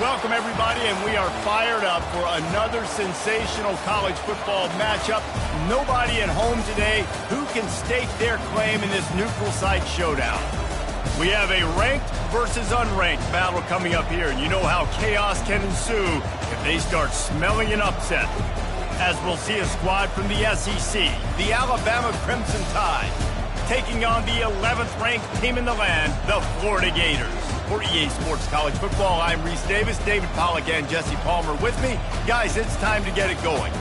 Welcome, everybody, and we are fired up for another sensational college football matchup. Nobody at home today who can stake their claim in this neutral site showdown. We have a ranked versus unranked battle coming up here, and you know how chaos can ensue if they start smelling an upset. As we'll see a squad from the SEC, the Alabama Crimson Tide, taking on the 11th ranked team in the land, the Florida Gators. For EA Sports College Football, I'm Reese Davis, David Pollack, and Jesse Palmer with me. Guys, it's time to get it going.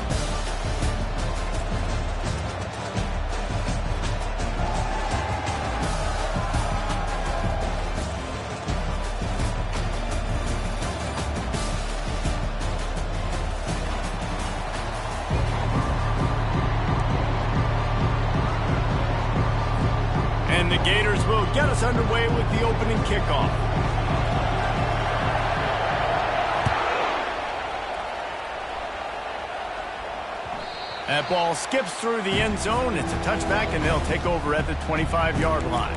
And the Gators will get us underway with the opening kickoff. That ball skips through the end zone. It's a touchback, and they'll take over at the 25-yard line.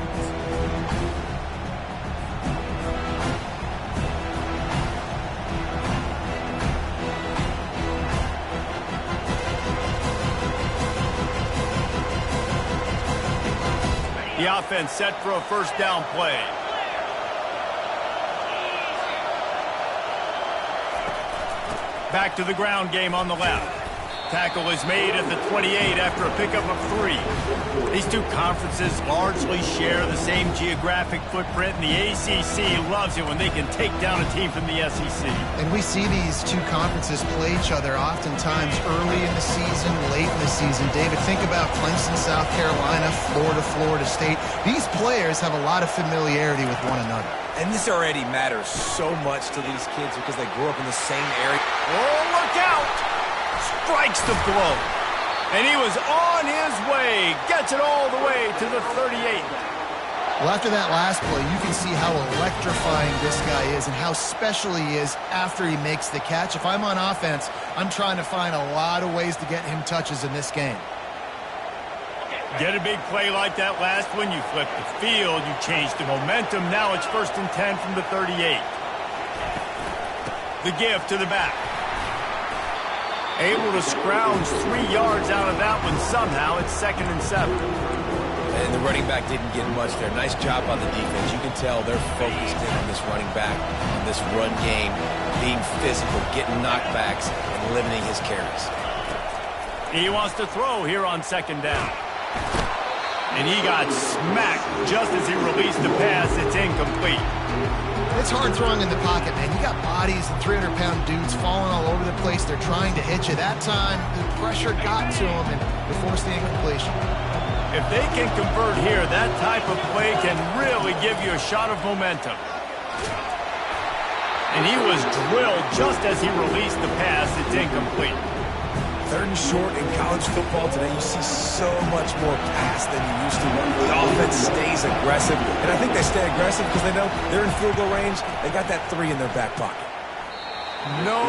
The offense set for a first down play. Back to the ground game on the left. Tackle is made at the 28 after a pickup of 3. These two conferences largely share the same geographic footprint, and the ACC loves it when they can take down a team from the SEC. And we see these two conferences play each other oftentimes early in the season, late in the season. David, think about Clemson, South Carolina, Florida, Florida State. These players have a lot of familiarity with one another. And this already matters so much to these kids because they grew up in the same area. Oh, look out! Strikes the blow. And he was on his way. Gets it all the way to the 38. Well, after that last play, you can see how electrifying this guy is and how special he is after he makes the catch. If I'm on offense, I'm trying to find a lot of ways to get him touches in this game. Get a big play like that last one, you flip the field, you change the momentum. Now it's 1st and 10 from the 38. The give to the back. Able to scrounge 3 yards out of that one somehow. It's 2nd and 7. And the running back didn't get much there. Nice job on the defense. You can tell they're focused in on this running back, on this run game, being physical, getting knockbacks, and limiting his carries. He wants to throw here on 2nd down. And he got smacked just as he released the pass. It's incomplete. It's hard throwing in the pocket, man. You got bodies and 300-pound dudes falling all over the place. They're trying to hit you. That time, the pressure got to them, and they forced the incompletion. If they can convert here, that type of play can really give you a shot of momentum. And he was drilled just as he released the pass. It's incomplete. 3rd and short in college football today, you see so much more pass than you used to. The offense stays aggressive, and I think they stay aggressive because they know they're in field goal range. They got that 3 in their back pocket. No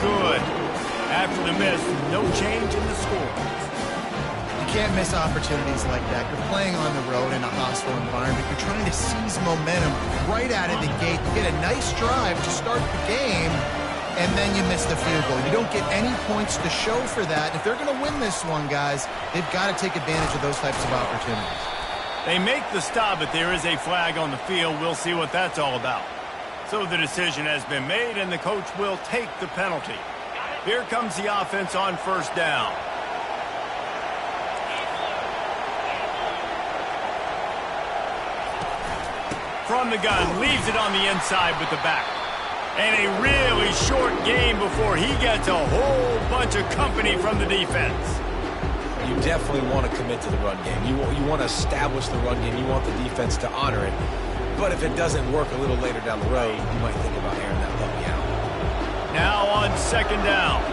good. After the miss, no change in the score. You can't miss opportunities like that. You're playing on the road in a hostile environment. You're trying to seize momentum right out of the gate. You get a nice drive to start the game, and then you miss the field goal. You don't get any points to show for that. If they're going to win this one, guys, they've got to take advantage of those types of opportunities. They make the stop, but there is a flag on the field. We'll see what that's all about. So the decision has been made, and the coach will take the penalty. Here comes the offense on 1st down. From the gun, leaves it on the inside with the back. And a really short game before he gets a whole bunch of company from the defense. You definitely want to commit to the run game. You want to establish the run game. You want the defense to honor it. But if it doesn't work a little later down the road, you might think about airing that puppy out. Now on 2nd down.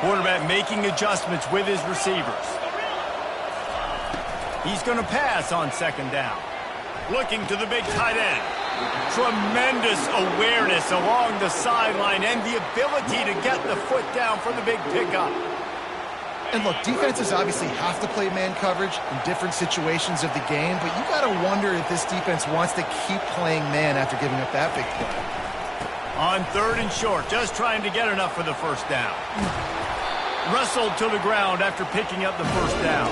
Quarterback making adjustments with his receivers. He's going to pass on 2nd down. Looking to the big tight end. Tremendous awareness along the sideline and the ability to get the foot down for the big pickup. And look, defenses obviously have to play man coverage in different situations of the game, but you got to wonder if this defense wants to keep playing man after giving up that big play. On 3rd and short, just trying to get enough for the first down. Wrestled to the ground after picking up the first down.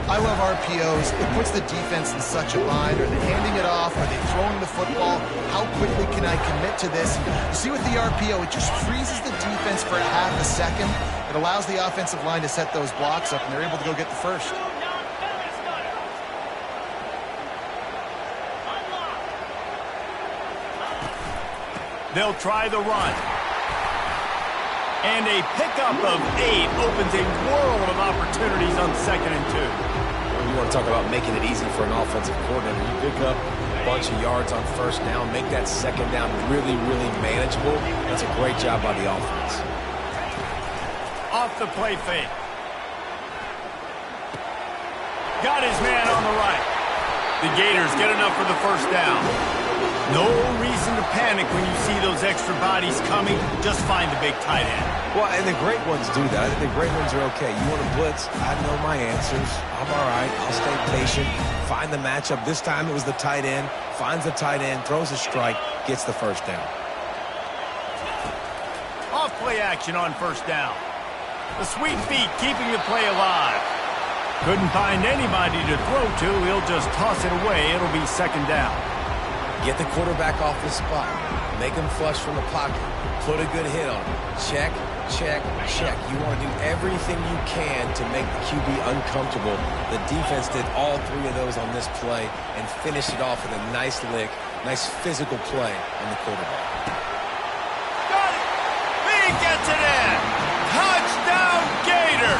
I love RPOs. It puts the defense in such a bind. Are they handing it off? Are they throwing the football? How quickly can I commit to this? You see with the RPO, it just freezes the defense for half a second. It allows the offensive line to set those blocks up, and they're able to go get the first. They'll try the run. And a pickup of 8 opens a world of opportunities on 2nd and 2. You want to talk about making it easy for an offensive coordinator. You pick up a bunch of yards on 1st down, make that 2nd down really, really manageable. That's a great job by the offense. Off the play fake. Got his man on the right. The Gators get enough for the first down. No reason to panic when you see those extra bodies coming. Just find the big tight end. Well, and the great ones do that. I think the great ones are okay. You want to blitz? I know my answers. I'm all right. I'll stay patient. Find the matchup. This time it was the tight end. Finds the tight end, throws a strike, gets the first down. Off play action on 1st down. The sweet feet keeping the play alive. Couldn't find anybody to throw to. He'll just toss it away. It'll be 2nd down. Get the quarterback off his spot. Make him flush from the pocket. Put a good hit on him. Check, check, check. You want to do everything you can to make the QB uncomfortable. The defense did all 3 of those on this play and finished it off with a nice lick, nice physical play on the quarterback. Got it! He gets it in! Touchdown, Gator!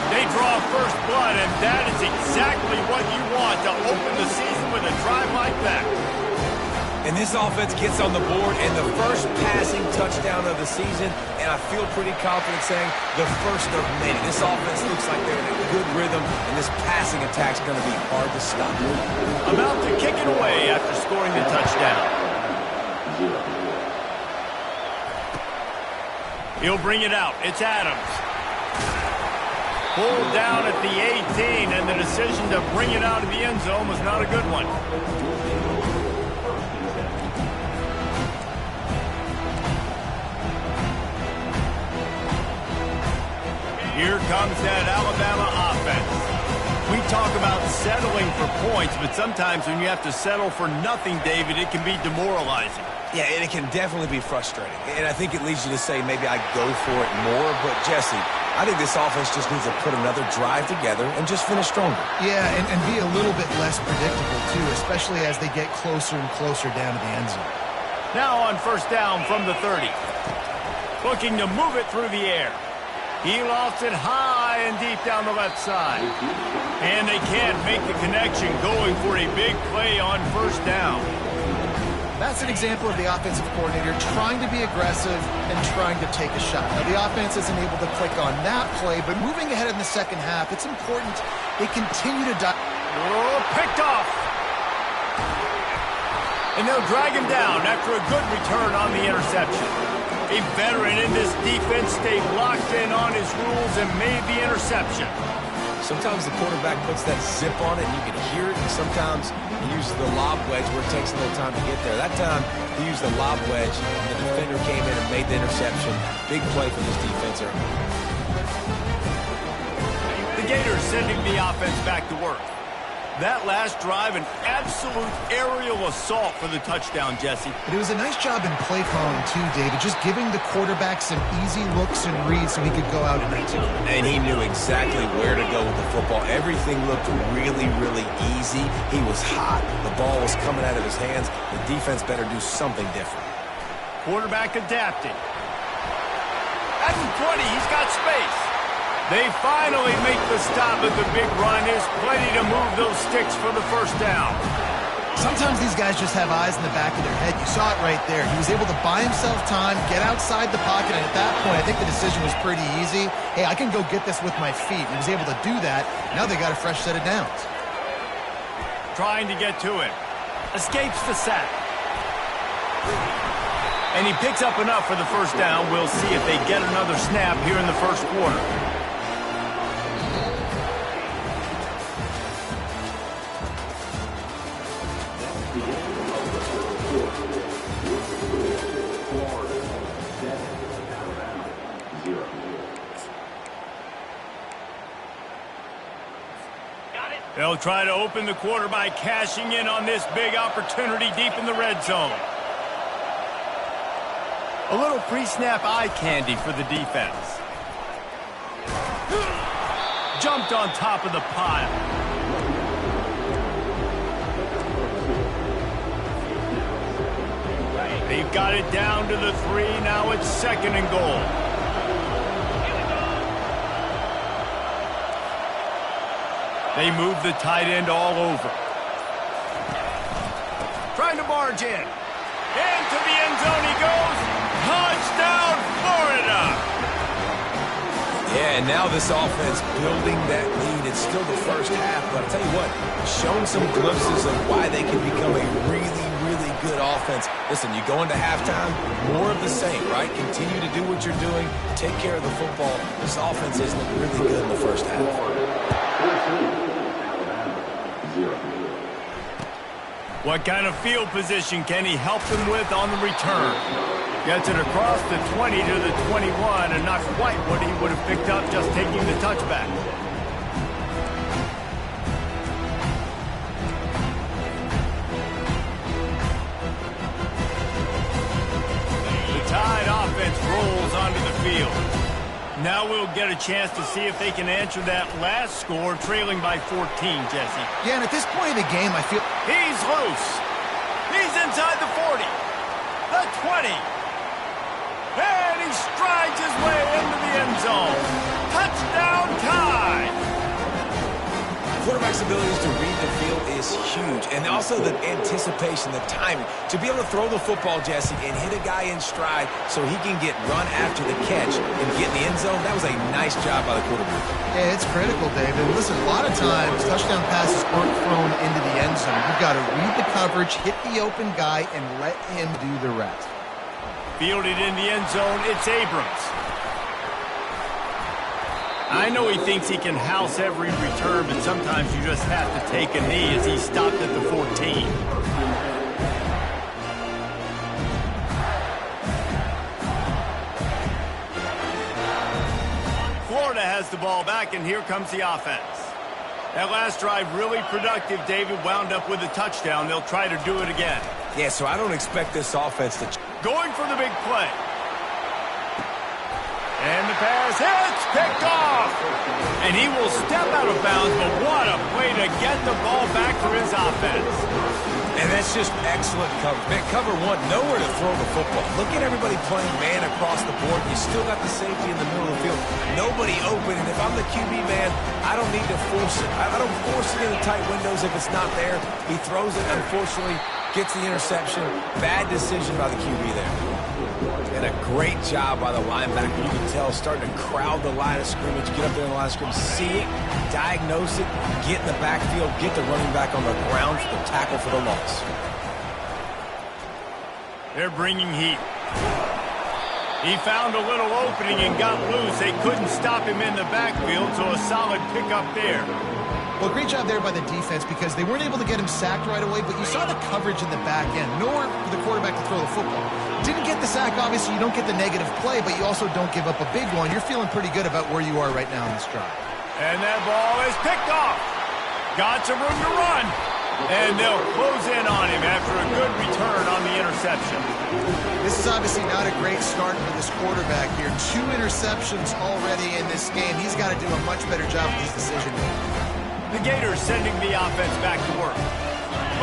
They draw first blood, and that is exactly what you want to open the season with a drive like that. And this offense gets on the board and the first passing touchdown of the season, and I feel pretty confident saying the first of many. This offense looks like they're in a good rhythm, and this passing attack's going to be hard to stop. About to kick it away after scoring the touchdown. He'll bring it out. It's Adams. Pulled down at the 18, and the decision to bring it out of the end zone was not a good one. Here comes that Alabama offense. We talk about settling for points, but sometimes when you have to settle for nothing, David, it can be demoralizing. Yeah, and it can definitely be frustrating. And I think it leads you to say maybe I go for it more. But, Jesse, I think this offense just needs to put another drive together and just finish stronger. Yeah, and be a little bit less predictable, too, especially as they get closer and closer down to the end zone. Now on 1st down from the 30. Looking to move it through the air. He lofts it high and deep down the left side. And they can't make the connection, going for a big play on 1st down. That's an example of the offensive coordinator trying to be aggressive and trying to take a shot. Now, the offense isn't able to click on that play, but moving ahead in the 2nd half, it's important they continue to Oh, picked off. And they'll drag him down after a good return on the interception. A veteran in this defense stayed locked in on his rules and made the interception. Sometimes the quarterback puts that zip on it and you can hear it, and sometimes he uses the lob wedge where it takes a little time to get there. That time, he used the lob wedge, and the defender came in and made the interception. Big play for this defense early. The Gators sending the offense back to work. That last drive, an absolute aerial assault for the touchdown, Jesse. But it was a nice job in play calling, too, David, just giving the quarterback some easy looks and reads so he could go out and execute. And he knew exactly where to go with the football. Everything looked really, really easy. He was hot. The ball was coming out of his hands. The defense better do something different. Quarterback adapting. At the 20, he's got space. They finally make the stop at the big run. There's plenty to move those sticks for the first down. Sometimes these guys just have eyes in the back of their head. You saw it right there. He was able to buy himself time, get outside the pocket, and at that point, I think the decision was pretty easy. Hey, I can go get this with my feet. He was able to do that. Now they got a fresh set of downs. Trying to get to him. Escapes the sack. And he picks up enough for the first down. We'll see if they get another snap here in the first quarter. They'll try to open the quarter by cashing in on this big opportunity deep in the red zone. A little pre-snap eye candy for the defense. Jumped on top of the pile. They've got it down to the 3. Now it's 2nd and goal. They move the tight end all over. Trying to barge in. Into the end zone he goes. Touchdown, Florida! Yeah, and now this offense building that lead. It's still the first half, but I'll tell you what, shown some glimpses of why they can become a really good offense. Listen, you go into halftime, more of the same, right? Continue to do what you're doing, take care of the football. This offense isn't really good in the first half. What kind of field position can he help them with on the return? Gets it across the 20 to the 21, and not quite what he would have picked up just taking the touchback. The Tide offense rolls onto the field. Now we'll get a chance to see if they can answer that last score, trailing by 14, Jesse. Yeah, and at this point in the game, I feel... He's loose. He's inside the 40. The 20. And he strides his way into the end zone. Touchdown, Tide. Quarterback's abilities to read the field is huge. And also the anticipation, the timing. To be able to throw the football, Jesse, and hit a guy in stride so he can get run after the catch and get in the end zone, that was a nice job by the quarterback. Yeah, it's critical, David. Listen, a lot of times, touchdown passes aren't thrown into the end zone. You've got to read the coverage, hit the open guy, and let him do the rest. Fielded in the end zone, it's Abrams. I know he thinks he can house every return, but sometimes you just have to take a knee as he stopped at the 14. Florida has the ball back, and here comes the offense. That last drive really productive. David wound up with a touchdown. They'll try to do it again. Yeah, so I don't expect this offense to... Going for the big play. And the pass hits, picked off. And he will step out of bounds, but what a play to get the ball back for his offense. And that's just excellent coverage. Man, cover one, nowhere to throw the football. Look at everybody playing man across the board. You still got the safety in the middle of the field. Nobody open, and if I'm the QB, man, I don't need to force it. I don't force it in the tight windows if it's not there. He throws it, unfortunately, gets the interception. Bad decision by the QB there. And a great job by the linebacker. You can tell starting to crowd the line of scrimmage, get up there in the line of scrimmage, see it, diagnose it, get in the backfield, get the running back on the ground for the tackle for the loss. They're bringing heat. He found a little opening and got loose. They couldn't stop him in the backfield, so a solid pickup there. Well, great job there by the defense because they weren't able to get him sacked right away, but you saw the coverage in the back end. Nowhere for the quarterback to throw the football. Didn't get the sack, obviously. You don't get the negative play, but you also don't give up a big one. You're feeling pretty good about where you are right now in this drive. And that ball is picked off. Got some room to run. And they'll close in on him after a good return on the interception. This is obviously not a great start for this quarterback here. 2 interceptions already in this game. He's got to do a much better job with his decision making. The Gators sending the offense back to work.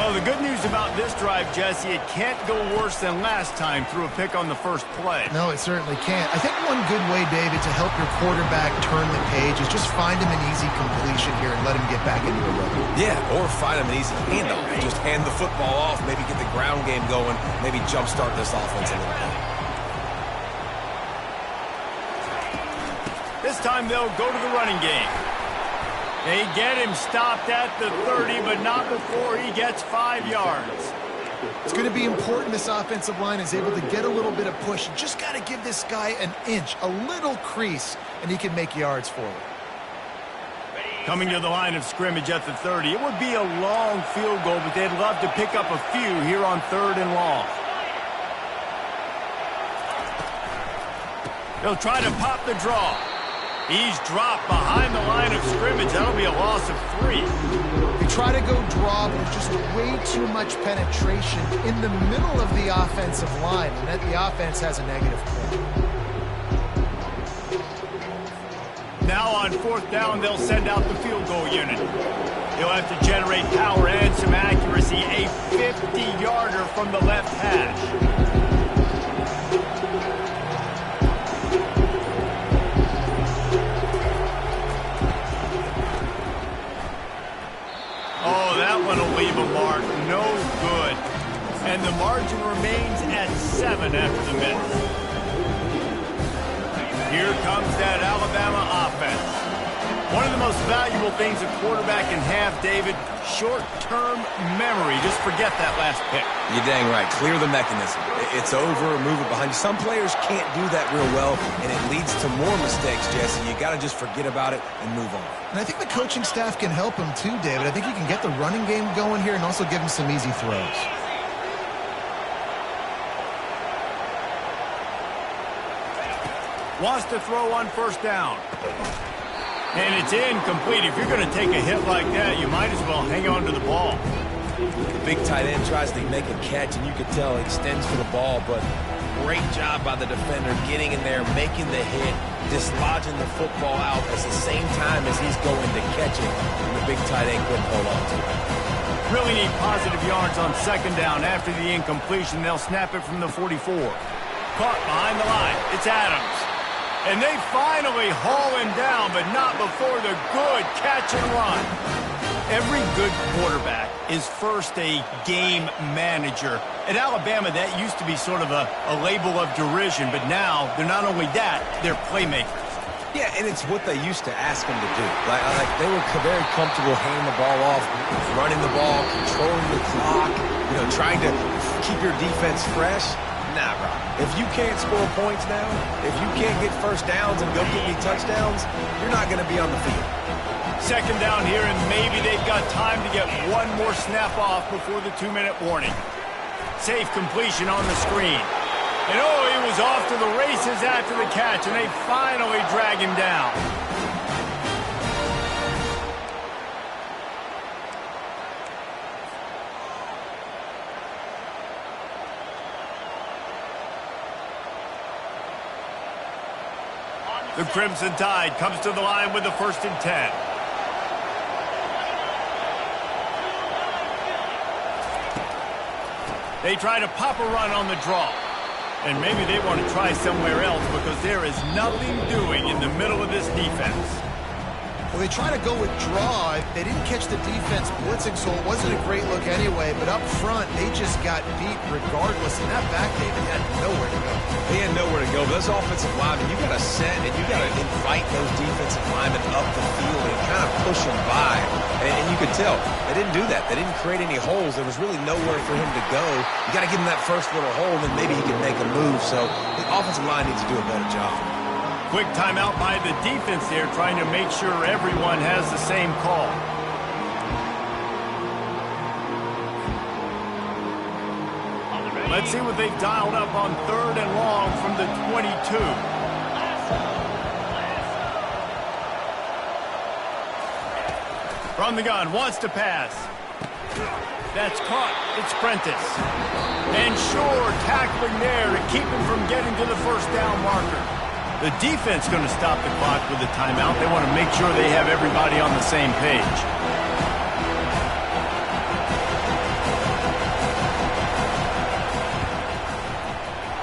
Well, the good news about this drive, Jesse, it can't go worse than last time through a pick on the first play. No, it certainly can't. I think one good way, David, to help your quarterback turn the page is just find him an easy completion here and let him get back into a rhythm. Yeah, or find him an easy handoff. Just hand the football off, maybe get the ground game going, maybe jumpstart this offense a little bit. This time they'll go to the running game. They get him stopped at the 30, but not before he gets 5 yards. It's going to be important this offensive line is able to get a little bit of push. You just got to give this guy an inch, a little crease, and he can make yards for you. Coming to the line of scrimmage at the 30. It would be a long field goal, but they'd love to pick up a few here on 3rd and long. They'll try to pop the draw. He's dropped behind the line of scrimmage. That'll be a loss of 3. They try to go draw, but there's just way too much penetration in the middle of the offensive line, and that the offense has a negative point. Now on 4th down, they'll send out the field goal unit. He'll have to generate power and some accuracy. A 50-yarder from the left hash. Oh, that one will leave a mark. No good. And the margin remains at 7 after the miss. Here comes that Alabama offense. One of the most valuable things a quarterback can have, David, short-term memory. Just forget that last pick. You're dang right. Clear the mechanism. It's over, move it behind you. Some players can't do that real well, and it leads to more mistakes, Jesse. You got to just forget about it and move on. And I think the coaching staff can help him too, David. I think he can get the running game going here and also give him some easy throws. Wants to throw on 1st down. And it's incomplete. If you're going to take a hit like that, you might as well hang on to the ball. The big tight end tries to make a catch, and you could tell he extends for the ball, but great job by the defender getting in there, making the hit, dislodging the football out at the same time as he's going to catch it, and the big tight end couldn't hold on to it. Really need positive yards on 2nd down. After the incompletion, they'll snap it from the 44. Caught behind the line. It's Adams. And they finally haul him down, but not before the good catch and run. Every good quarterback is first a game manager. At Alabama, that used to be sort of a label of derision, but now they're not only that, they're playmakers. Yeah, and it's what they used to ask them to do. Like they were very comfortable handing the ball off, running the ball, controlling the clock, trying to keep your defense fresh. Nah, bro. If you can't score points now, if you can't get 1st downs and go get me touchdowns, you're not going to be on the field. 2nd down here, and maybe they've got time to get one more snap off before the 2-minute warning. Safe completion on the screen. And oh, he was off to the races after the catch, and they finally drag him down. The Crimson Tide comes to the line with the 1st and 10. They try to pop a run on the draw. And maybe they want to try somewhere else because there is nothing doing in the middle of this defense. Well, they try to go with draw. They didn't catch the defense blitzing, so it wasn't a great look anyway. But up front, they just got beat regardless. And that back, David, had nowhere to go. They had nowhere to go. But those offensive linemen, you got to set and you got to invite those defensive linemen up the field and kind of push them by. And you could tell they didn't do that. They didn't create any holes. There was really nowhere for him to go. You got to give him that first little hole, and then maybe he can make a move. So the offensive line needs to do a better job. Quick timeout by the defense there, trying to make sure everyone has the same call. Let's see what they've dialed up on 3rd and long from the 22. From the gun, wants to pass. That's caught. It's Prentice. And sure, tackling there to keep him from getting to the 1st down marker. The defense going to stop the clock with a timeout. They want to make sure they have everybody on the same page.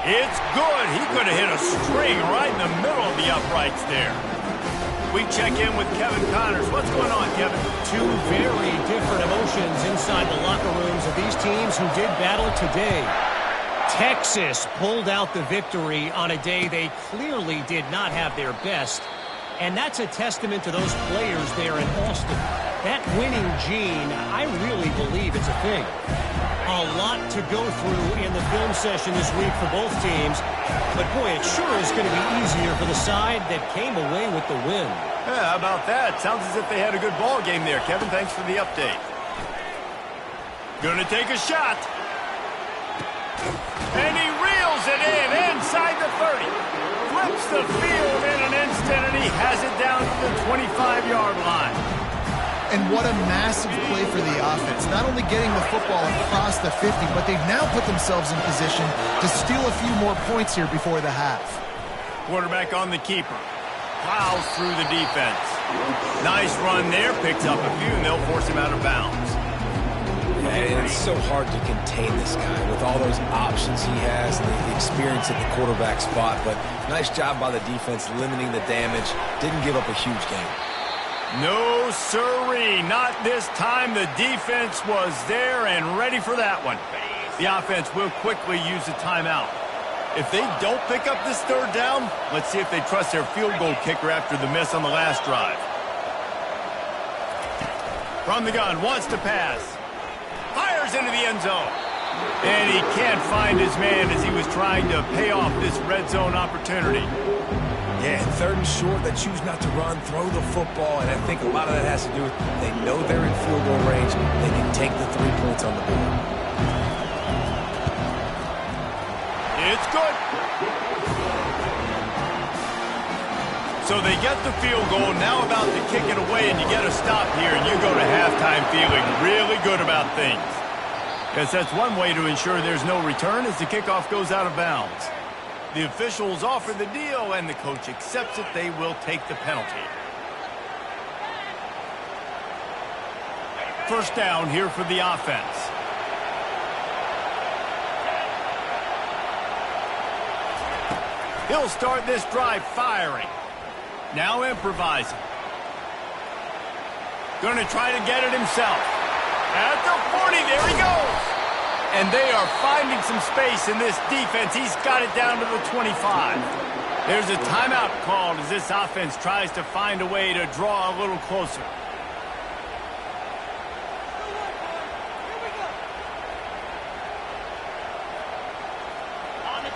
It's good. He could have hit a string right in the middle of the uprights there. We check in with Kevin Connors. What's going on, Kevin? Two very different emotions inside the locker rooms of these teams who did battle today. Texas pulled out the victory on a day they clearly did not have their best. And that's a testament to those players there in Austin. That winning gene, I really believe it's a thing. A lot to go through in the film session this week for both teams. But boy, it sure is going to be easier for the side that came away with the win. Yeah, how about that? Sounds as if they had a good ball game there, Kevin. Thanks for the update. Gonna take a shot. And he reels it in inside the 30. Flips the field in an instant, and he has it out to the 25-yard line. And what a massive play for the offense. Not only getting the football across the 50, but they've now put themselves in position to steal a few more points here before the half. Quarterback on the keeper. Plows through the defense. Nice run there. Picks up a few, and they'll force him out of bounds. Yeah, and it's so hard to contain this guy with all those options he has and the experience at the quarterback spot. But nice job by the defense limiting the damage. Didn't give up a huge game. No, sirree. Not this time. The defense was there and ready for that one. The offense will quickly use a timeout. If they don't pick up this third down, let's see if they trust their field goal kicker after the miss on the last drive. From the gun, wants to pass. Fires into the end zone. And he can't find his man as he was trying to pay off this red zone opportunity. Yeah, third and short, they choose not to run, throw the football, and I think a lot of that has to do with they know they're in field goal range. They can take the 3 points on the board. It's good. So they get the field goal, now about to kick it away, and you get a stop here, and you go to halftime feeling really good about things. Guess that's one way to ensure there's no return as the kickoff goes out of bounds. The officials offer the deal, and the coach accepts it. They will take the penalty. First down here for the offense. He'll start this drive firing. Now improvising. Going to try to get it himself. At the 40, there he goes. And they are finding some space in this defense. He's got it down to the 25. There's a timeout called as this offense tries to find a way to draw a little closer.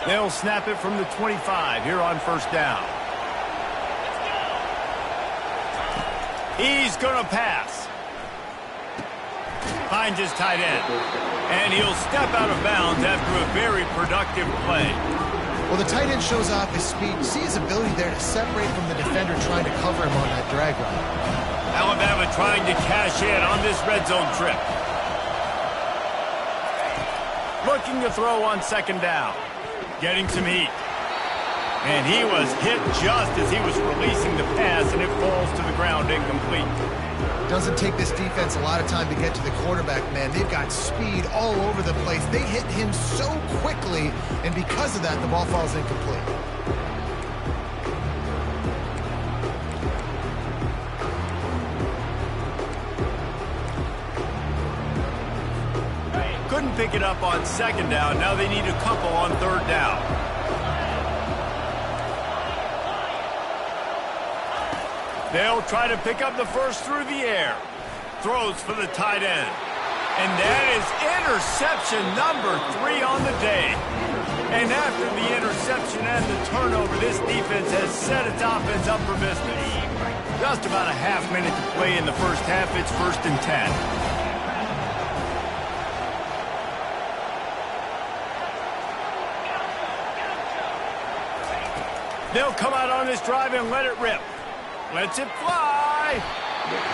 They'll snap it from the 25 here on first down. He's going to pass. Finds his tight end. And he'll step out of bounds after a very productive play. Well, the tight end shows off his speed. You see his ability there to separate from the defender trying to cover him on that drag route. Alabama trying to cash in on this red zone trip. Looking to throw on second down. Getting some heat. And he was hit just as he was releasing the pass, and it falls to the ground incomplete. Doesn't take this defense a lot of time to get to the quarterback, man. They've got speed all over the place. They hit him so quickly, and because of that, the ball falls incomplete. Couldn't pick it up on second down. Now they need a couple on third down. They'll try to pick up the first through the air. Throws for the tight end. And that is interception number 3 on the day. And after the interception and the turnover, this defense has set its offense up for business. Just about a half minute to play in the first half. It's 1st and 10. They'll come out on this drive and let it rip. Lets it fly.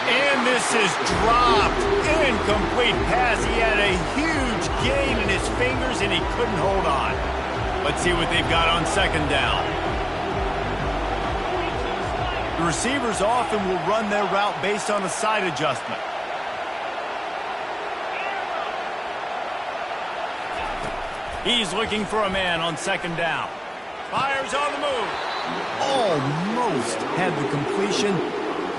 And this is dropped. Incomplete pass. He had a huge gain in his fingers, and he couldn't hold on. Let's see what they've got on second down. The receivers often will run their route based on a side adjustment. He's looking for a man on second down. Fires on the move. Almost had the completion,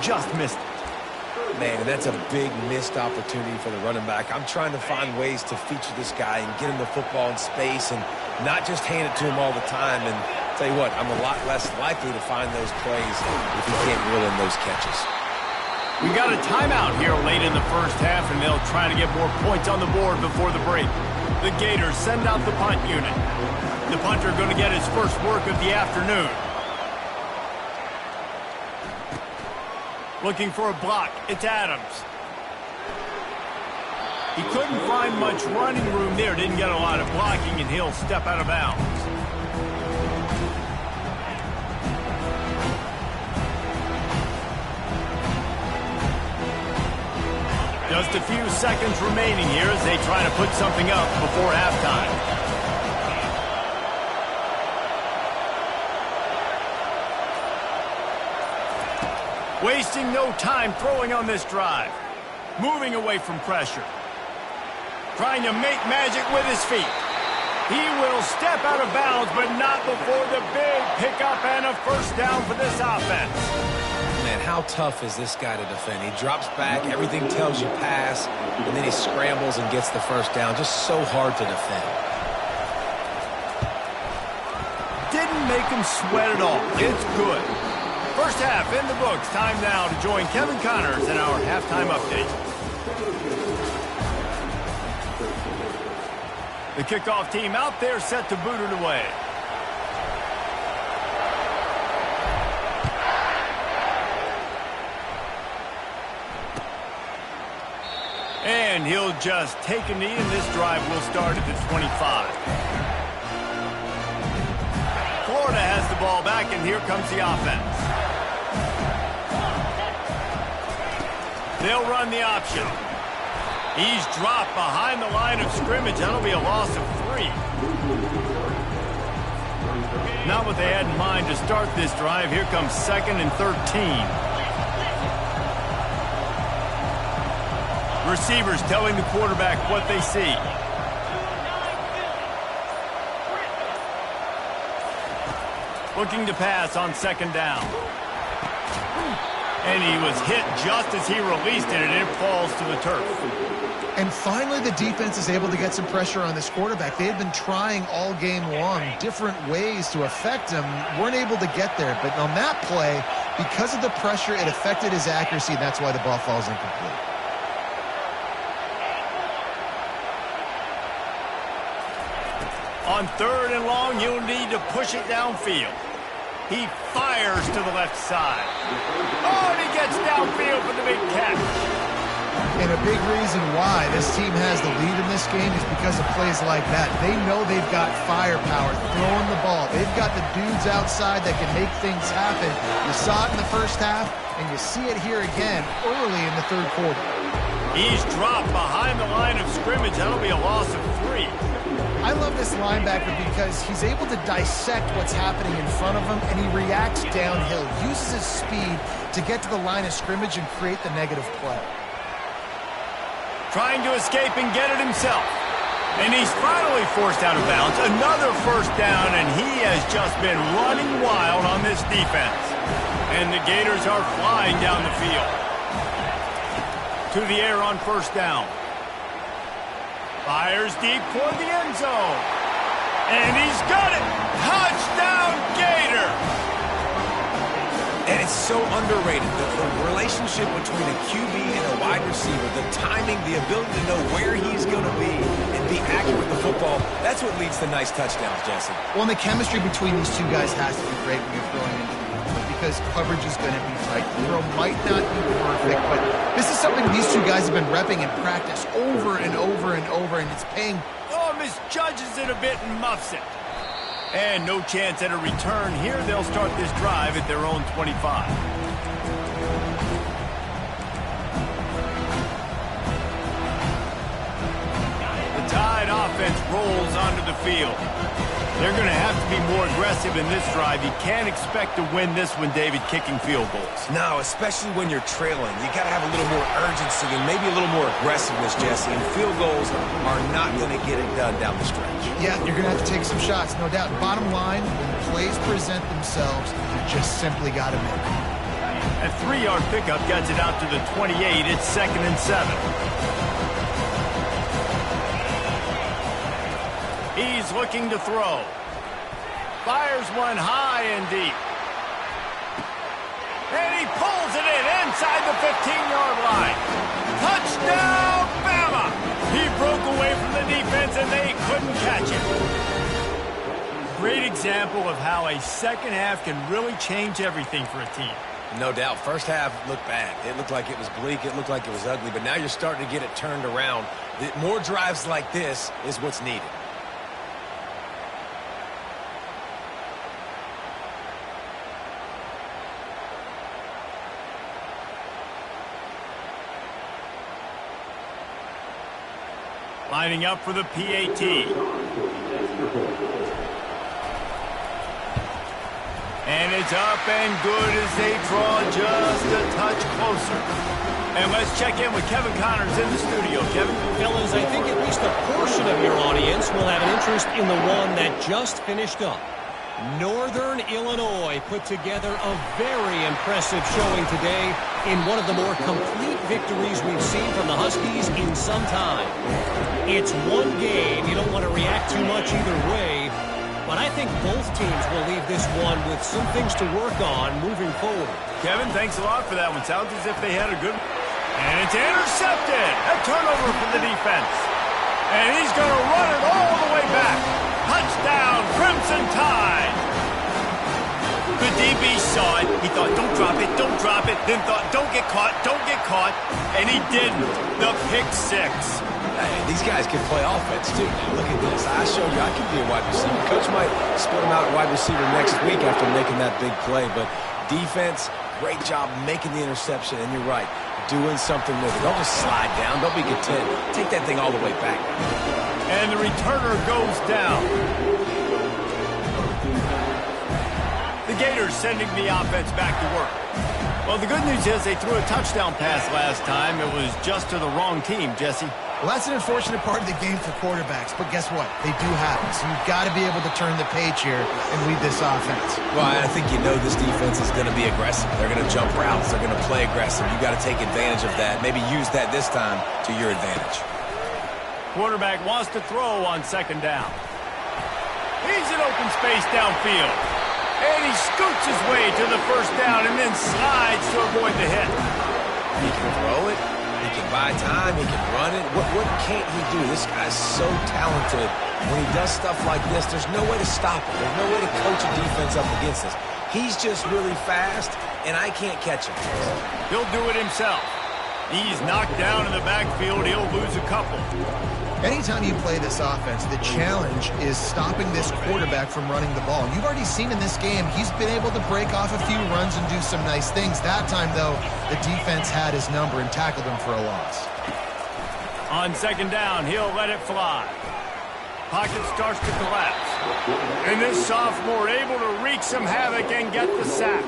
just missed it. Man, that's a big missed opportunity for the running back. I'm trying to find ways to feature this guy and get him the football in space and not just hand it to him all the time. And tell you what, I'm a lot less likely to find those plays if he can't reel in those catches. We got a timeout here late in the first half, and they'll try to get more points on the board before the break. The Gators send out the punt unit. The punter going to get his first work of the afternoon. Looking for a block. It's Adams. He couldn't find much running room there. Didn't get a lot of blocking, and he'll step out of bounds. seconds remaining here as they try to put something up before halftime. Wasting no time throwing on this drive. Moving away from pressure. Trying to make magic with his feet. He will step out of bounds, but not before the big pickup and a first down for this offense. Man, how tough is this guy to defend? He drops back, everything tells you pass, and then he scrambles and gets the first down. Just so hard to defend. Didn't make him sweat at all. It's good. First half in the books. Time now to join Kevin Connors in our halftime update. The kickoff team out there set to boot it away. And he'll just take a knee, and this drive will start at the 25. Florida has the ball back, and here comes the offense. They'll run the option. He's dropped behind the line of scrimmage. That'll be a loss of 3. Not what they had in mind to start this drive. Here comes 2nd and 13. Receivers telling the quarterback what they see. Looking to pass on 2nd down. And he was hit just as he released it, and it falls to the turf. And finally, the defense is able to get some pressure on this quarterback. They had been trying all game long different ways to affect him. Weren't able to get there. But on that play, because of the pressure, it affected his accuracy, and that's why the ball falls incomplete. On 3rd and long, you'll need to push it downfield. He fires to the left side. Oh, and he gets downfield for the big catch. And a big reason why this team has the lead in this game is because of plays like that. They know they've got firepower throwing the ball. They've got the dudes outside that can make things happen. You saw it in the first half, and you see it here again early in the 3rd quarter. He's dropped behind the line of scrimmage. That'll be a loss of 3. I love this linebacker because he's able to dissect what's happening in front of him, and he reacts downhill, uses his speed to get to the line of scrimmage and create the negative play. Trying to escape and get it himself. And he's finally forced out of bounds. Another first down, and he has just been running wild on this defense. And the Gators are flying down the field. To the air on 1st down. Fires deep toward the end zone. And he's got it! Touchdown, Gators! And it's so underrated, the relationship between a QB and a wide receiver, the timing, the ability to know where he's going to be and be accurate with the football, that's what leads to nice touchdowns, Jesse. Well, and the chemistry between these two guys has to be great when you're throwing into the field because coverage is going to be tight. The throw might not be perfect, but this is something these two guys have been repping in practice over and over and over, and it's paying. Oh, misjudges it a bit and muffs it. And no chance at a return here. They'll start this drive at their own 25. The Tide offense rolls onto the field. They're going to have to be more aggressive in this drive. You can't expect to win this one, David, kicking field goals. No, especially when you're trailing. You got to have a little more urgency and maybe a little more aggressiveness, Jesse. And field goals are not going to get it done down the stretch. Yeah, you're going to have to take some shots, no doubt. Bottom line, when plays present themselves, you just simply got to make them. A 3-yard pickup gets it out to the 28. It's 2nd and 7. He's looking to throw. Fires one high and deep. And he pulls it in inside the 15-yard line. Touchdown, Bama! He broke away from the defense and they couldn't catch him. Great example of how a second half can really change everything for a team. No doubt. First half looked bad. It looked like it was bleak. It looked like it was ugly. But now you're starting to get it turned around. More drives like this is what's needed. Lining up for the PAT. And it's up and good as they draw just a touch closer. And let's check in with Kevin Connors in the studio. Kevin? Fellas, I think at least a portion of your audience will have an interest in the one that just finished up. Northern Illinois put together a very impressive showing today in one of the more complete victories we've seen from the Huskies in some time. It's one game. You don't want to react too much either way, but I think both teams will leave this one with some things to work on moving forward. Kevin, thanks a lot for that one. Sounds as if they had a good... And it's intercepted. A turnover for the defense. And he's going to run it all the way back. Touchdown, Crimson Tide. The DB saw it. He thought, don't drop it, don't drop it. Then thought, don't get caught, don't get caught. And he didn't. The pick six. Hey, these guys can play offense, too. Now, look at this. I showed you I can be a wide receiver. Coach might split him out at wide receiver next week after making that big play. But defense, great job making the interception. And you're right, doing something with it. Don't just slide down. Don't be content. Take that thing all the way back. And the returner goes down. The Gators sending the offense back to work. Well, the good news is they threw a touchdown pass last time. It was just to the wrong team, Jesse. Well, that's an unfortunate part of the game for quarterbacks, but guess what? They do happen. So you've got to be able to turn the page here and lead this offense. Well, I think you know this defense is going to be aggressive. They're going to jump routes. They're going to play aggressive. You've got to take advantage of that. Maybe use that this time to your advantage. Quarterback wants to throw on second down. He's in open space downfield. And he scoots his way to the first down and then slides to avoid the hit. He can throw it. He can buy time. He can run it. What can't he do? This guy's so talented. When he does stuff like this, there's no way to stop it. There's no way to coach a defense up against this. He's just really fast, and I can't catch him. He'll do it himself. He's knocked down in the backfield. He'll lose a couple. Anytime you play this offense, the challenge is stopping this quarterback from running the ball. You've already seen in this game, he's been able to break off a few runs and do some nice things. That time, though, the defense had his number and tackled him for a loss. On second down, he'll let it fly. Pocket starts to collapse. And this sophomore able to wreak some havoc and get the sack.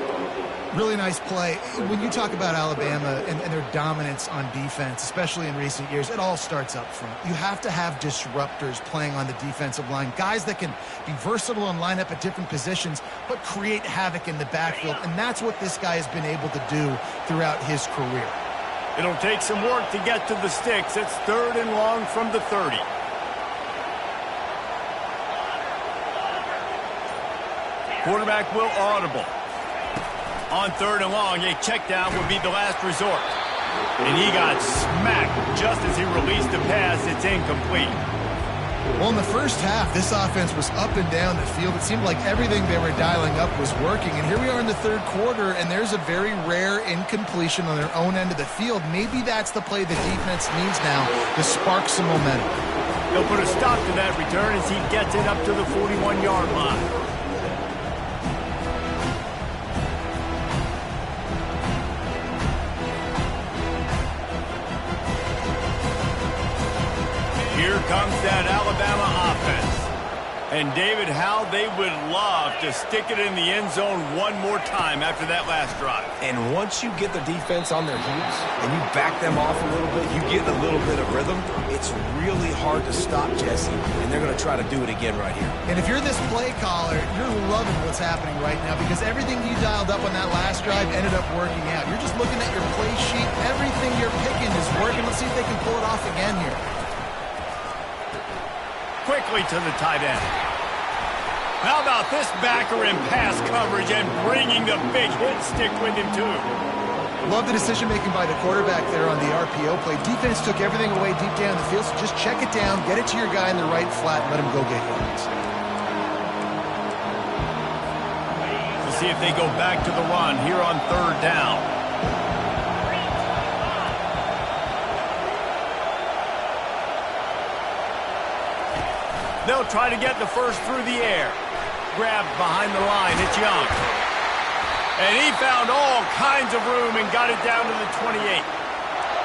Really nice play. When you talk about Alabama and their dominance on defense, especially in recent years, it all starts up front. You have to have disruptors playing on the defensive line, guys that can be versatile and line up at different positions, but create havoc in the backfield, and that's what this guy has been able to do throughout his career. It'll take some work to get to the sticks. It's third and long from the 30. Quarterback will audible. On third and long, a check down would be the last resort. And he got smacked just as he released the pass. It's incomplete. Well, in the first half, this offense was up and down the field. It seemed like everything they were dialing up was working. And here we are in the third quarter, and there's a very rare incompletion on their own end of the field. Maybe that's the play the defense needs now to spark some momentum. They'll put a stop to that return as he gets it up to the 41-yard line. Here comes that Alabama offense. And, David, how they would love to stick it in the end zone one more time after that last drive. And once you get the defense on their heels and you back them off a little bit, you get a little bit of rhythm, it's really hard to stop, Jesse. And they're going to try to do it again right here. And if you're this play caller, you're loving what's happening right now because everything you dialed up on that last drive ended up working out. You're just looking at your play sheet. Everything you're picking is working. Let's see if they can pull it off again here. Quickly to the tight end. How about this backer in pass coverage and bringing the big hit stick with him, too? Love the decision-making by the quarterback there on the RPO play. Defense took everything away deep down the field, so just check it down, get it to your guy in the right flat, and let him go get yards. We'll see if they go back to the run here on third down. They'll try to get the first through the air. Grabbed behind the line. It's Young. And he found all kinds of room and got it down to the 28.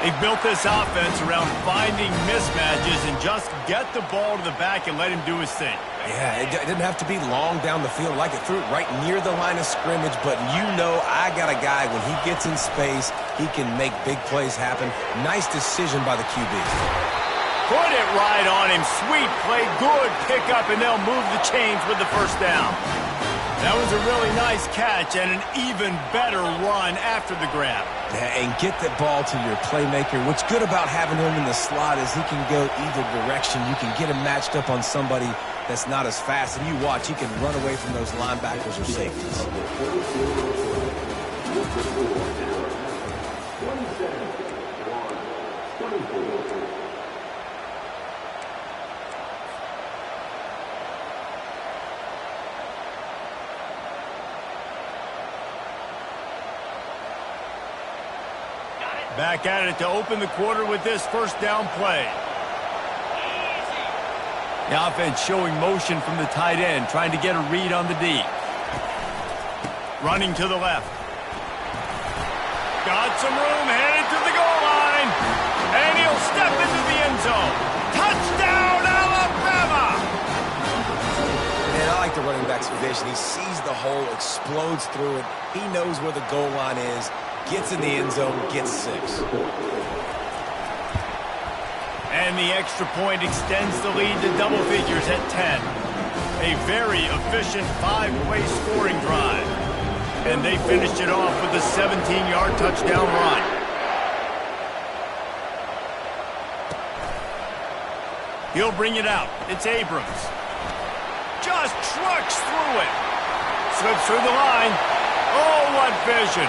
They've built this offense around finding mismatches and just get the ball to the back and let him do his thing. Yeah, it didn't have to be long down the field. Like it threw it right near the line of scrimmage, but you know I got a guy, when he gets in space, he can make big plays happen. Nice decision by the QB. Put it right on him. Sweet play, good pickup, and they'll move the chains with the first down. That was a really nice catch and an even better run after the grab. Yeah, and get the ball to your playmaker. What's good about having him in the slot is he can go either direction. You can get him matched up on somebody that's not as fast, and you watch, he can run away from those linebackers or safeties. Back at it to open the quarter with this first down play. The offense showing motion from the tight end, trying to get a read on the D. Running to the left. Got some room, headed to the goal line. And he'll step into the end zone. Touchdown, Alabama! And I like the running back's vision. He sees the hole, explodes through it. He knows where the goal line is. Gets in the end zone, gets 6. And the extra point extends the lead to double figures at 10. A very efficient 5-play scoring drive. And they finished it off with a 17-yard touchdown run. He'll bring it out. It's Abrams. Just trucks through it. Slips through the line. Oh, what vision.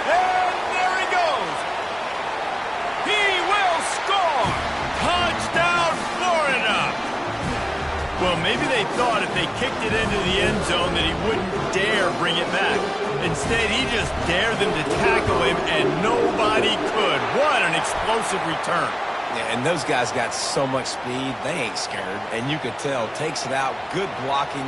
And there he goes. He will score. Touchdown, Florida. Well, maybe they thought if they kicked it into the end zone that he wouldn't dare bring it back. Instead, he just dared them to tackle him, and nobody could. What an explosive return. Yeah, and those guys got so much speed, they ain't scared. And you could tell, takes it out, good blocking.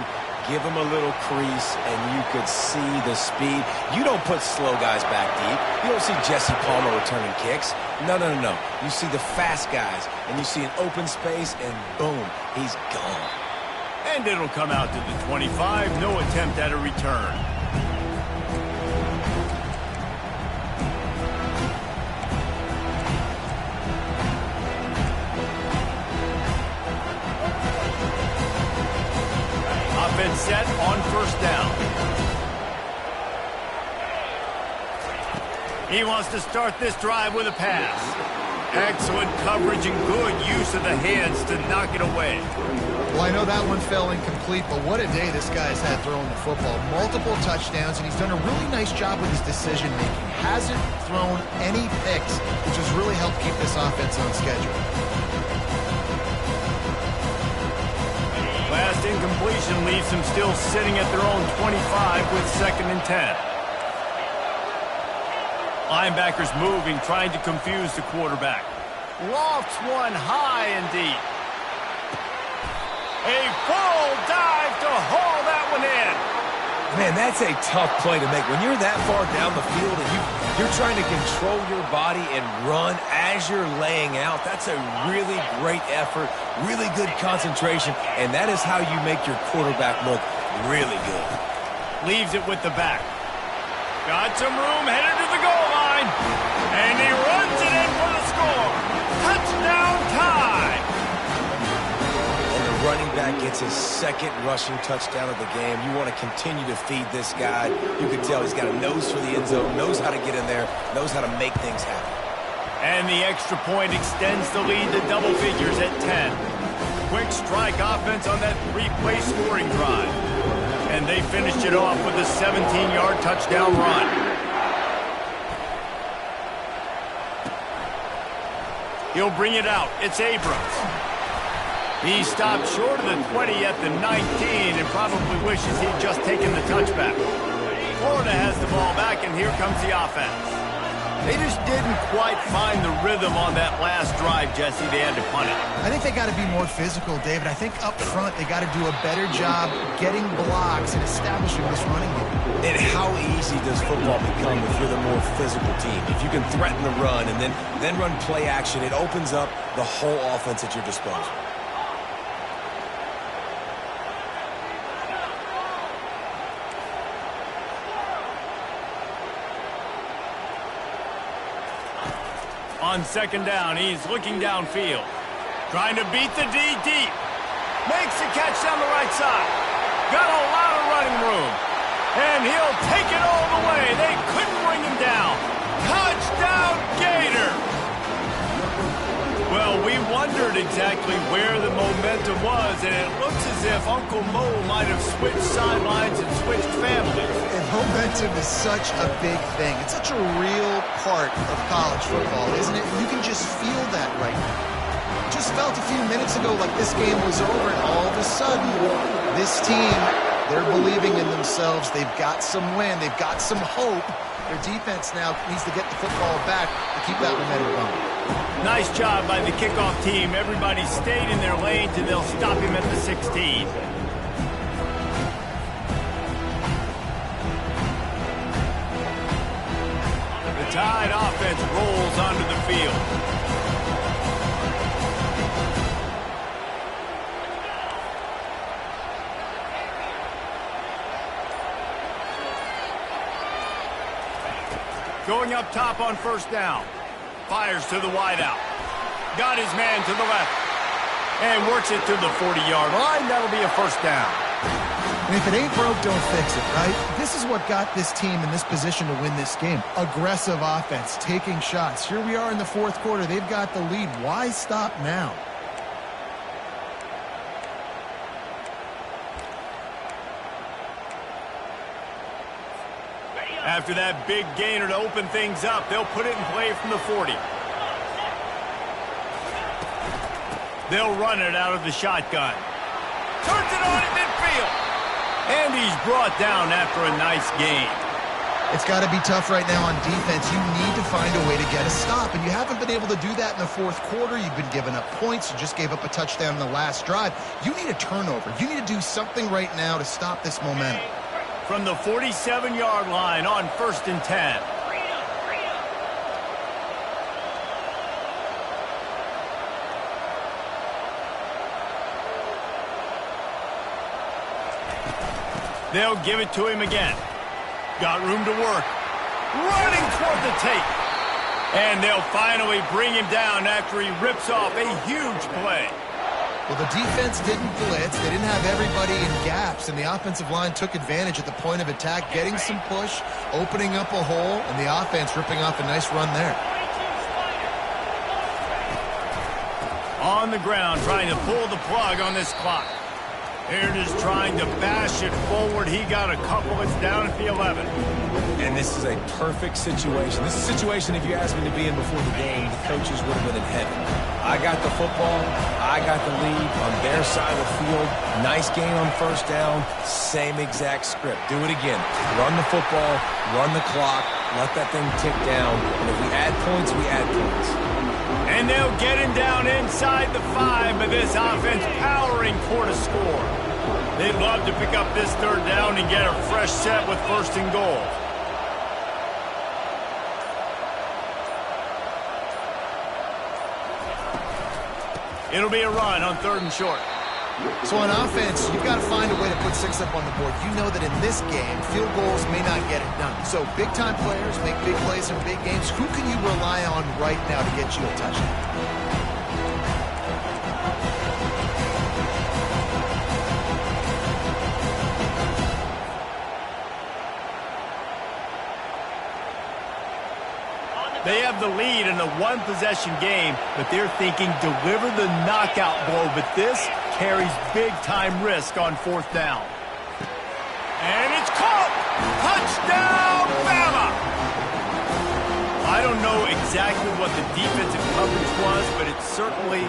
Give him a little crease, and you could see the speed. You don't put slow guys back deep. You don't see Jesse Palmer returning kicks. No. You see the fast guys, and you see an open space, and boom, he's gone. And it'll come out to the 25. No attempt at a return. Offense set on first down. He wants to start this drive with a pass. Excellent coverage and good use of the hands to knock it away. Well, I know that one fell incomplete, but what a day this guy's had throwing the football. Multiple touchdowns, and he's done a really nice job with his decision-making. Hasn't thrown any picks, which has really helped keep this offense on schedule. Last incompletion leaves them still sitting at their own 25 with 2nd and 10. Linebackers moving, trying to confuse the quarterback. Lofts one high and deep. A full dive to haul that one in. Man, that's a tough play to make. When you're that far down the field and you're trying to control your body and run as you're laying out, that's a really great effort, really good concentration, and that is how you make your quarterback look really good. Leaves it with the back. Got some room, headed to the goal line, and he runs it in for the score. Touchdown tie. Running back gets his 2nd rushing touchdown of the game. You want to continue to feed this guy. You can tell he's got a nose for the end zone, knows how to get in there, knows how to make things happen. And the extra point extends the lead to double figures at 10. Quick strike offense on that 3-play scoring drive. And they finished it off with a 17-yard touchdown run. He'll bring it out. It's Abrams. He stopped short of the 20 at the 19 and probably wishes he'd just taken the touchback. Florida has the ball back, and here comes the offense. They just didn't quite find the rhythm on that last drive, Jesse. They had to punt it. I think they got to be more physical, David. I think up front they got to do a better job getting blocks and establishing this running game. And how easy does football become if you're the more physical team? If you can threaten the run and then run play action, it opens up the whole offense at your disposal. On second down, he's looking downfield. Trying to beat the D deep. Makes the catch down the right side. Got a lot of running room. And he'll take it all the way. They couldn't bring him down. Touchdown, Gator! Well, we wondered exactly where the momentum was, and it looks as if Uncle Mo might have switched sidelines and switched families. And momentum is such a big thing. It's such a real part of college football, isn't it? You can just feel that right now. Just felt a few minutes ago like this game was over, and all of a sudden, this team, they're believing in themselves. They've got some wind. They've got some hope. Their defense now needs to get the football back to keep that momentum going. Nice job by the kickoff team. Everybody stayed in their lanes, and they'll stop him at the 16. The Tide offense rolls onto the field. Going up top on first down. Fires to the wideout. Got his man to the left. And works it to the 40-yard line. That'll be a first down. And if it ain't broke, don't fix it, right? This is what got this team in this position to win this game. Aggressive offense, taking shots. Here we are in the fourth quarter. They've got the lead. Why stop now? After that big gainer to open things up, they'll put it in play from the 40. They'll run it out of the shotgun. Turns it on at midfield. And he's brought down after a nice gain. It's got to be tough right now on defense. You need to find a way to get a stop, and you haven't been able to do that in the fourth quarter. You've been giving up points. You just gave up a touchdown in the last drive. You need a turnover. You need to do something right now to stop this momentum. From the 47-yard line on 1st and 10. They'll give it to him again. Got room to work. Running toward the tape. And they'll finally bring him down after he rips off a huge play. Well, the defense didn't blitz. They didn't have everybody in gaps, and the offensive line took advantage at the point of attack, getting some push, opening up a hole, and the offense ripping off a nice run there. On the ground, trying to pull the plug on this clock. Aaron is trying to bash it forward. He got a couple. It's down at the 11. And this is a perfect situation. This is a situation, if you asked me to be in before the game, the coaches would have been in heaven. I got the football. I got the lead on their side of the field. Nice gain on first down. Same exact script. Do it again. Run the football. Run the clock. Let that thing tick down. And if we add points, we add points. And they'll get him down inside the 5, but this offense powering toward a score. They'd love to pick up this third down and get a fresh set with 1st and goal. It'll be a run on 3rd and short. So on offense, you've got to find a way to put 6 up on the board. You know that in this game, field goals may not get it done. So big-time players make big plays in big games. Who can you rely on right now to get you a touchdown? They have the lead in a one-possession game, but they're thinking deliver the knockout blow. But this carries big-time risk on 4th down. And it's caught! Touchdown, Bama! I don't know exactly what the defensive coverage was, but it certainly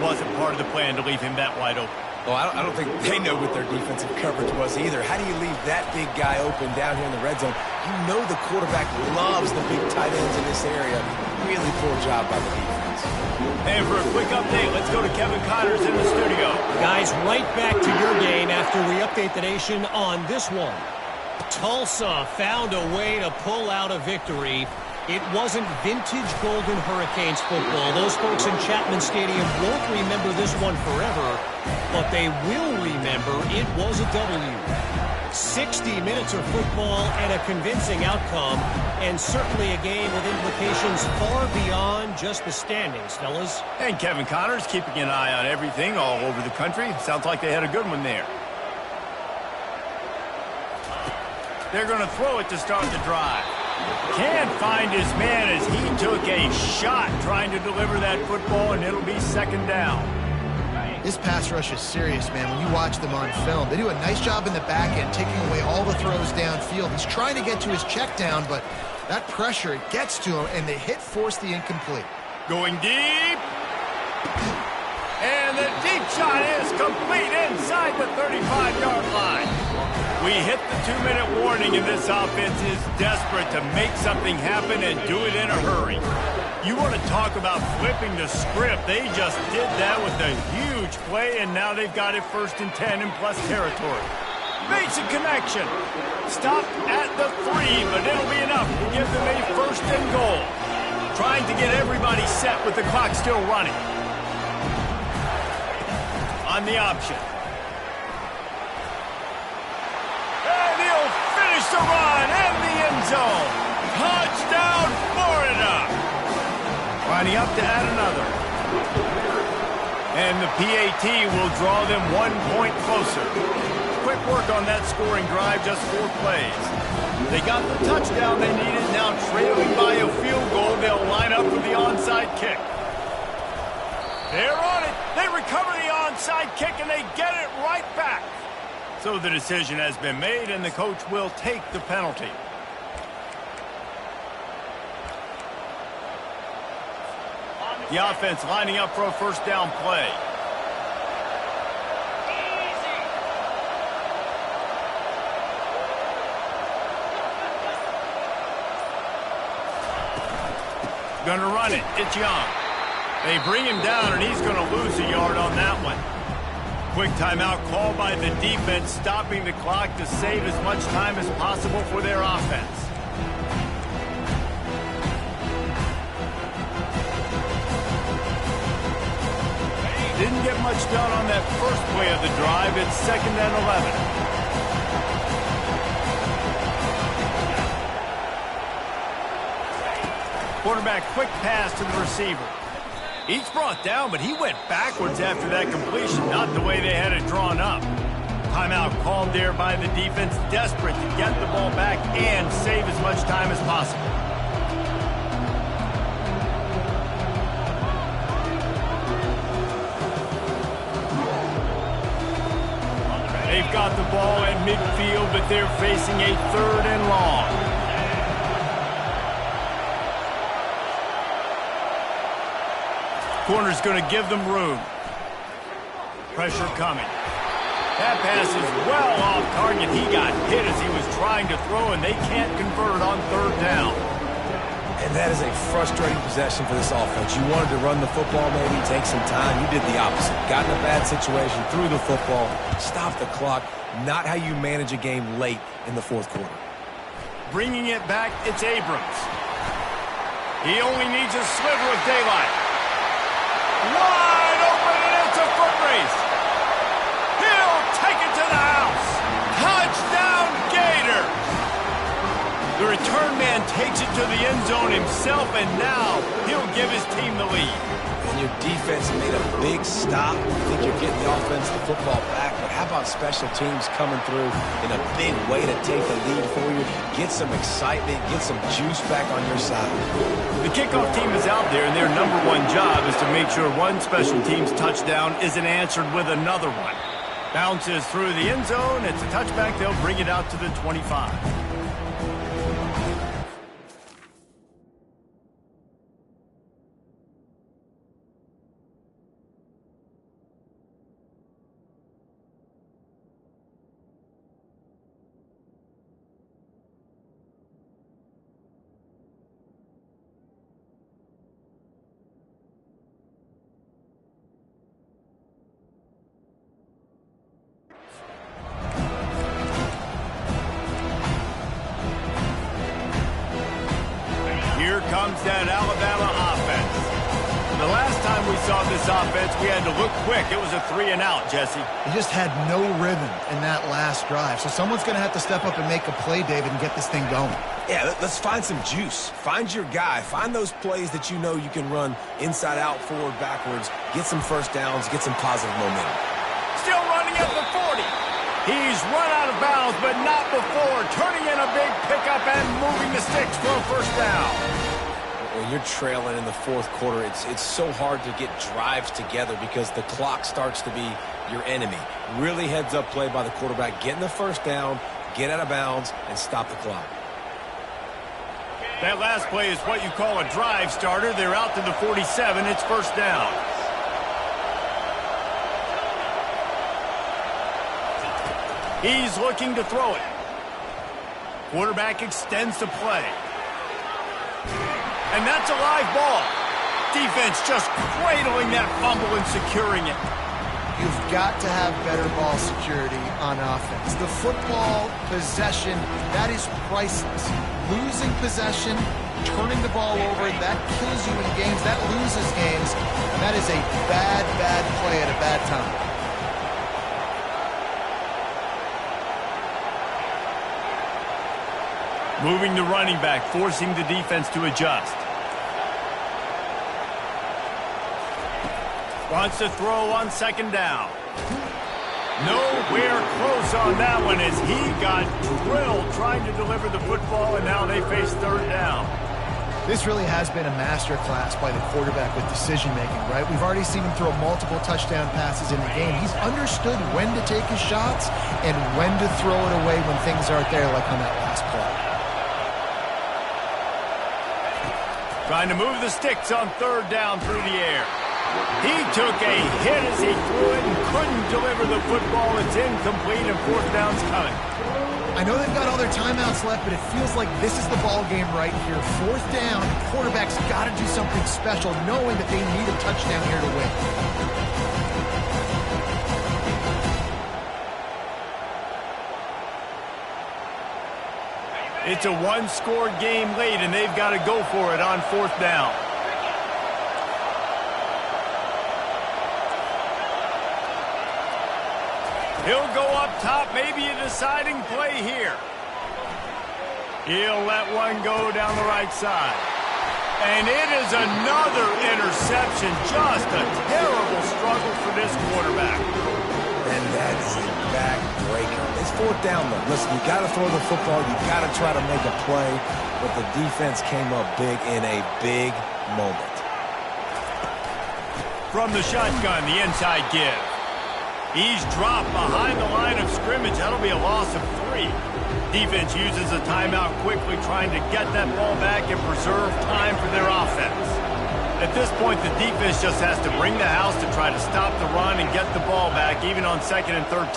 wasn't part of the plan to leave him that wide open. Well, I don't think they know what their defensive coverage was either. How do you leave that big guy open down here in the red zone? You know the quarterback loves the big tight ends in this area. Really poor job by the defense. And for a quick update, let's go to Kevin Connors in the studio. Guys, right back to your game after we update the nation on this one. Tulsa found a way to pull out a victory. It wasn't vintage Golden Hurricanes football. Those folks in Chapman Stadium won't remember this one forever, but they will remember it was a W. 60 minutes of football and a convincing outcome, and certainly a game with implications far beyond just the standings, fellas. And Kevin Connors keeping an eye on everything all over the country. Sounds like they had a good one there. They're going to throw it to start the drive. Can't find his man as he took a shot trying to deliver that football, and it'll be second down. This pass rush is serious, man. When you watch them on film, they do a nice job in the back end, taking away all the throws downfield. He's trying to get to his check down, but that pressure, it gets to him, and the hit forced the incomplete. Going deep. And the deep shot is complete inside the 35-yard line. We hit the 2-minute warning, and this offense is desperate to make something happen and do it in a hurry. You want to talk about flipping the script. They just did that with a huge play, and now they've got it 1st and 10 in plus territory. Basic connection. Stopped at the 3, but it'll be enough to give them a 1st and goal. Trying to get everybody set with the clock still running. On the option. And he'll finish the run and the end zone. Touchdown, Florida. Lining up to add another. And the PAT will draw them 1 point closer. Quick work on that scoring drive, just 4 plays. They got the touchdown they needed. Now trailing by a field goal, they'll line up for the onside kick. They're on it. They recover the onside kick, and they get it right back. So the decision has been made, and the coach will take the penalty. The offense lining up for a 1st down play. Gonna run it. It's Young. They bring him down, and he's going to lose a yard on that one. Quick timeout called by the defense, stopping the clock to save as much time as possible for their offense. Didn't get much done on that first play of the drive. It's 2nd and 11. Quarterback quick pass to the receiver. Each brought down, but he went backwards after that completion, not the way they had it drawn up. Timeout called there by the defense, desperate to get the ball back and save as much time as possible. They've got the ball at midfield, but they're facing a 3rd and long. Corner's going to give them room. Pressure coming. That pass is well off target. He got hit as he was trying to throw, and they can't convert on 3rd down. And that is a frustrating possession for this offense. You wanted to run the football, maybe take some time. You did the opposite. Got in a bad situation, threw the football, stopped the clock. Not how you manage a game late in the 4th quarter. Bringing it back, it's Abrams. He only needs a sliver of daylight. Wide open, and it's a foot race. He'll take it to the house. Touchdown, Gators. The return man takes it to the end zone himself, and now he'll give his team the lead. And your defense made a big stop. I think you're getting the offense the football back, but how about special teams coming through in a big way to take the lead for you? Get some excitement, get some juice back on your side. The kickoff team is out there, and their #1 job is to make sure one special team's touchdown isn't answered with another one. Bounces through the end zone. It's a touchback. They'll bring it out to the 25. comes that Alabama offense. The last time we saw this offense, we had to look quick. It was a 3-and-out, Jesse. He just had no rhythm in that last drive. So someone's going to have to step up and make a play, David, and get this thing going. Yeah, let's find some juice. Find your guy. Find those plays that you know you can run inside out, forward, backwards. Get some first downs. Get some positive momentum. Still running at the 40. He's run out of bounds, but not before. Turning in a big pickup and moving the sticks for a first down. When you're trailing in the fourth quarter, it's so hard to get drives together because the clock starts to be your enemy. Really heads-up play by the quarterback. Getting the first down, get out of bounds, and stop the clock. That last play is what you call a drive starter. They're out to the 47. It's first down. He's looking to throw it. Quarterback extends the play. And that's a live ball. Defense just cradling that fumble and securing it. You've got to have better ball security on offense. The football possession, that is priceless. Losing possession, turning the ball over, that kills you in games. That loses games. And that is a bad, bad play at a bad time. Moving the running back, forcing the defense to adjust. Wants to throw on second down. Nowhere close on that one as he got drilled trying to deliver the football, and now they face third down. This really has been a masterclass by the quarterback with decision-making, right? We've already seen him throw multiple touchdown passes in the game. He's understood when to take his shots and when to throw it away when things aren't there, like on that last play. Trying to move the sticks on third down through the air. He took a hit as he threw it and couldn't deliver the football. It's incomplete and fourth down's coming. I know they've got all their timeouts left, but it feels like this is the ball game right here. Fourth down, the quarterback's got to do something special, knowing that they need a touchdown here to win. It's a one-score game late, and they've got to go for it on fourth down. He'll go up top, maybe a deciding play here. He'll let one go down the right side. And it is another interception. Just a terrible struggle for this quarterback. And that is a back-breaker. It's fourth down, though. Listen, you got to throw the football. You got to try to make a play. But the defense came up big in a big moment. From the shotgun, the inside give. He's dropped behind the line of scrimmage. That'll be a loss of 3. Defense uses a timeout quickly, trying to get that ball back and preserve time for their offense. At this point, the defense just has to bring the house to try to stop the run and get the ball back, even on 2nd and 13.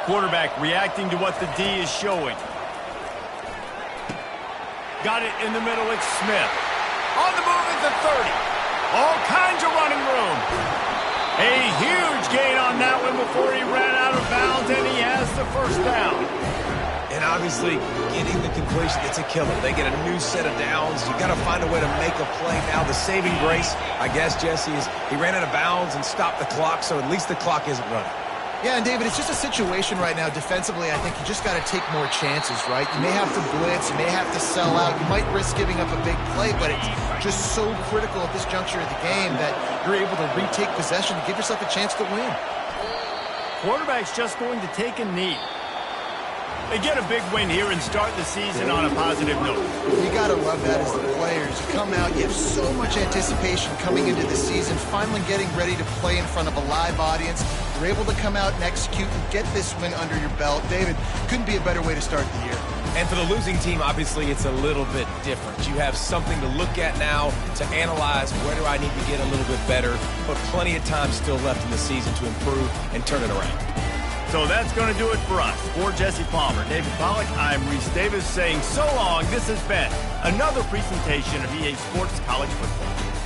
Quarterback reacting to what the D is showing. Got it in the middle, it's Smith. On the move at the 30. All kinds of running room. A huge gain on that one before he ran out of bounds, and he has the first down. And obviously, getting the completion, it's a killer. They get a new set of downs. You got to find a way to make a play now. The saving grace, I guess, Jesse, is he ran out of bounds and stopped the clock, so at least the clock isn't running. Yeah, and David, it's just a situation right now defensively. I think you just got to take more chances, right? You may have to blitz, you may have to sell out, you might risk giving up a big play, but it's just so critical at this juncture of the game that you're able to retake possession to give yourself a chance to win. Quarterback's just going to take a knee. They get a big win here and start the season on a positive note. You got to love that as the players. You come out, you have so much anticipation coming into the season, finally getting ready to play in front of a live audience. You're able to come out and execute and get this win under your belt. David, couldn't be a better way to start the year. And for the losing team, obviously, it's a little bit different. You have something to look at now to analyze where do I need to get a little bit better, but plenty of time still left in the season to improve and turn it around. So that's going to do it for us. For Jesse Palmer, David Pollack, I'm Reese Davis saying so long. This has been another presentation of EA Sports College Football.